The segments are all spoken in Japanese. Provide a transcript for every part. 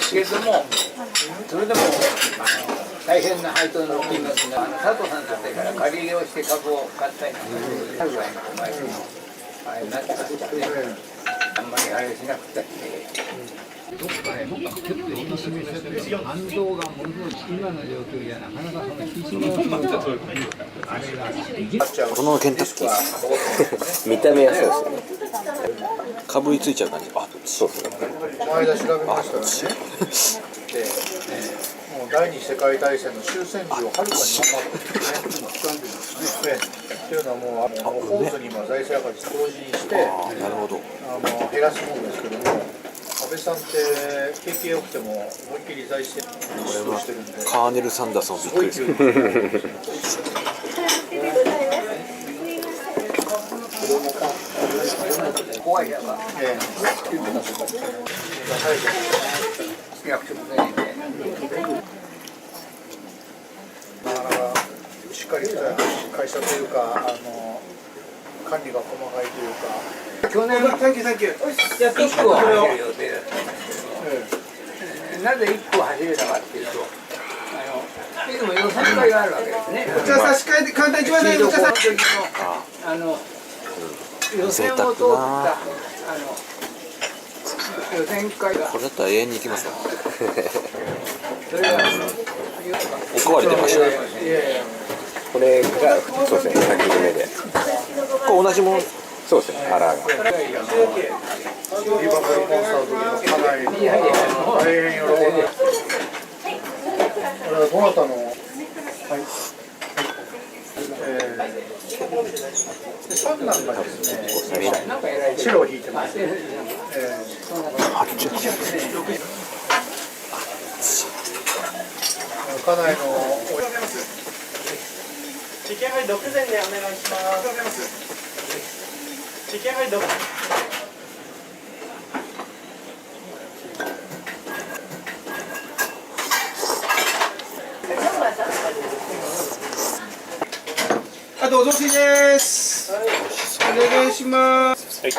けれども、それでも大変な配当の金額が佐藤さんだってから借り入れをして株を買ったりなんかしてるぐらいの前にあれになってましたね。あんまりあれしなくたって。どっかね、僕は結構おすすめしてて、反動がものすごい今の状況じゃなかなかその必死のあれがこのケンタッキー見た目はそうですよね。かぶりついちゃう感じ。あ、そうですね。前田調べましたらね。で、もう第二次世界大戦の終戦時をはるかに上回ってですね。っていうのはもうホーズに今財政赤字黒字にして、なるほど。減らすもんですけども、安倍さんって景気良くても思いっきり財政出動してるんで。カーネル・サンダーソンびっくりでする。怖いやが。しっかりした会社というか管理が細かいというか。去年1個走る予定だったんですけど、なぜ1個走れたかっていうと、いつも予選会があるわけですね。お茶差し替えて簡単に一番大事なお茶差し予選を通った予選会がこれだったら永遠に行きますよ。それがおかわり出ました。これがそうですね、先締めで。これ同じもの。そうですね、腹が。リバプールコンサートの家内大変喜んで。これはどなたの。はい。三男がですね、白を引いてます。家内の。チキンハイ6膳でお願いします。チキンハイ6。あとお雑炊です。お願いします。はい。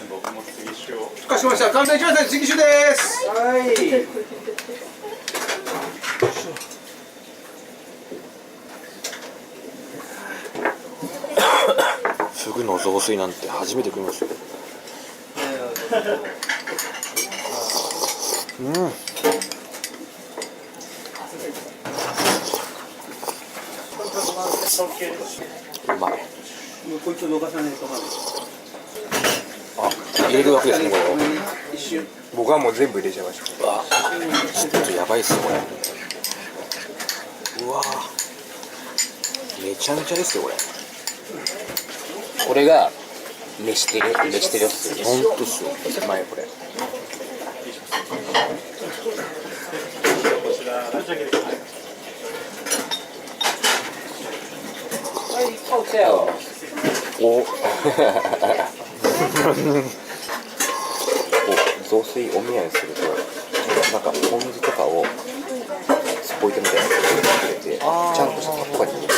僕も次酒を。かしこまりました。乾杯しました。次酒です。はい。フグの雑炊なんて初めて食いましたよ。うまい。こいつをどかさないとまず。あ、入れるわけですねこれを。僕はもう全部入れちゃいました。ちょっとやばいっすねこれ。うわー、めちゃめちゃですよこれ。これが飯テロっすよ。ほんとっすよ。前これ。お雑炊おみやにするとなんかポン酢とかをスポイトみたいなやつに入れてちゃんとしたタッパーに入れて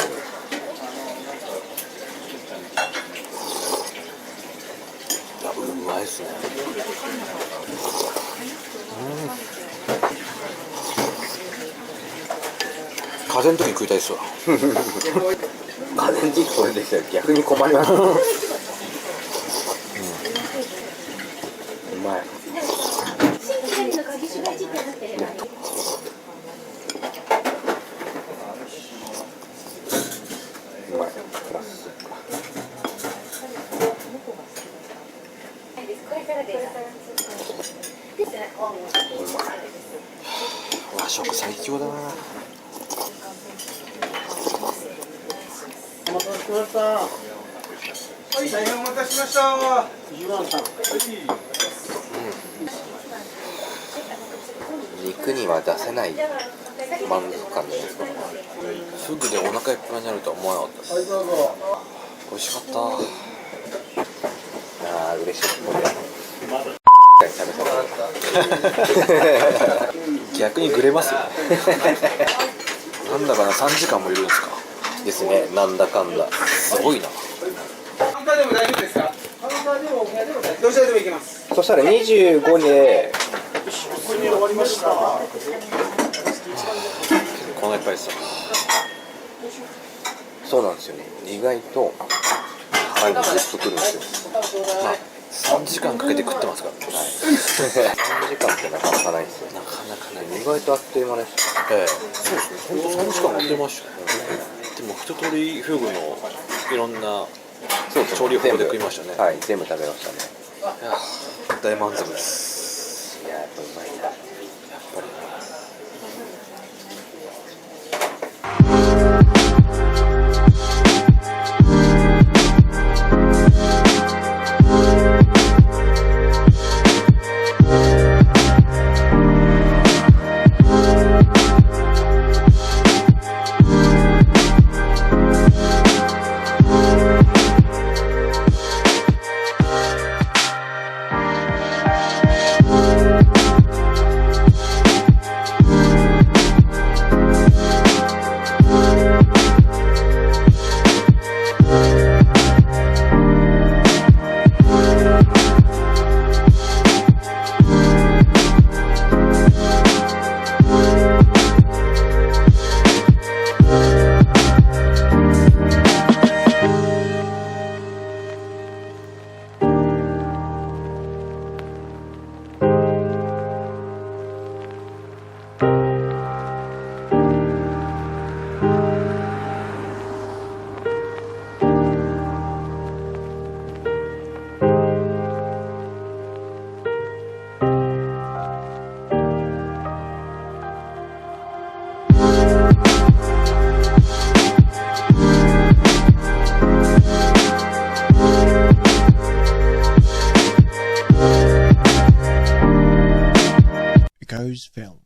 うまいっすね。風邪の時食いたいっすわ。風邪の時これできたら逆に困ります。うまい。和食最強だな。お待たせしました。はい、大変お待たせしました。10番さん。肉には出せない満足感ですか。フグでお腹いっぱいになるとは思わなかったです。美味しかった。ああ、嬉しい。逆にグレますよね。なんだかな、3時間もいるんですか。ですね、なんだかんだ。すごいな。カウンターでも大丈夫ですか。カウンターでもお部屋でも大丈夫。どちらでも行けます。そしたら25でりました。このやっぱりさ、そうなんですよね。意外と腹がずっとくるんですよ。まあ3時間かけて食ってますからね。3時間ってなかなかないですよ。なかなかない。意外とあっという間です。そうですね。本当3時間やってましたね。でも一通りフグのいろんな調理法で食いましたね。はい、全部食べましたね。いや大満足です。いや、やっぱうまいな。やっぱり。IKKO'S film.